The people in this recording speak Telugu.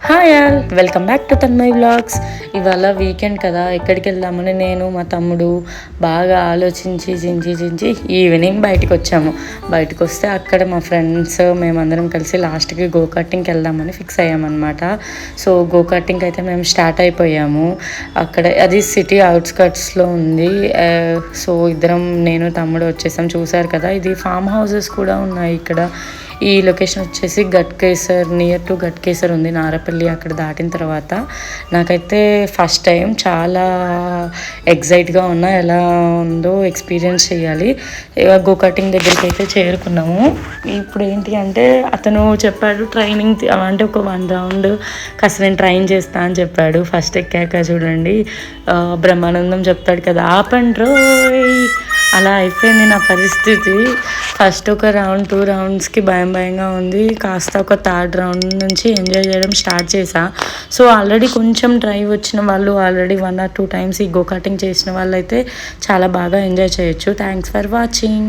Hi all, welcome back to Tanmay vlogs. ఇవాళ వీకెండ్ కదా, ఎక్కడికి వెళ్దామని నేను మా తమ్ముడు బాగా ఆలోచించి ఈవినింగ్ బయటకు వచ్చాము. బయటకు వస్తే అక్కడ మా ఫ్రెండ్స్ మేమందరం కలిసి లాస్ట్కి గో కార్టింగ్కి వెళ్దామని ఫిక్స్ అయ్యామన్నమాట. సో గో కార్టింగ్కి అయితే మేము స్టార్ట్ అయిపోయాము. అక్కడ అది సిటీ అవుట్స్కట్స్లో ఉంది. సో ఇద్దరం నేను తమ్ముడు వచ్చేసాం. చూసారు కదా, ఇది ఫామ్ హౌసెస్ కూడా ఉన్నాయి ఇక్కడ. ఈ లొకేషన్ వచ్చేసి గట్కేసర్, నియర్ టు గట్కేసర్ ఉంది, నారపల్లి. అక్కడ దాటిన తర్వాత నాకైతే ఫస్ట్ టైం చాలా ఎగ్జైట్గా ఉన్నా. ఎలా ఉందో ఎక్స్పీరియన్స్ చేయాలి. గో కార్టింగ్ దగ్గరికి అయితే చేరుకున్నాము. ఇప్పుడు ఏంటి అంటే అతను చెప్పాడు ట్రైనింగ్ అంటే ఒక 1 రౌండ్ కాస్త నేను ట్రైన్ చేస్తా అని చెప్పాడు. ఫస్ట్ ఎక్కాక చూడండి బ్రహ్మానందం చెప్తాడు కదా, ఆపండి రోయ్, అలా అయిపోయింది నా పరిస్థితి. ఫస్ట్ ఒక రౌండ్ 2 రౌండ్స్కి భయంగా ఉంది. కాస్త ఒక 3rd రౌండ్ నుంచి ఎంజాయ్ చేయడం స్టార్ట్ చేసా. సో ఆల్రెడీ కొంచెం డ్రైవ్ వచ్చిన వాళ్ళు, ఆల్రెడీ 1 or 2 టైమ్స్ ఈ గో కార్టింగ్ చేసిన వాళ్ళు అయితే చాలా బాగా ఎంజాయ్ చేయొచ్చు. Thanks for watching.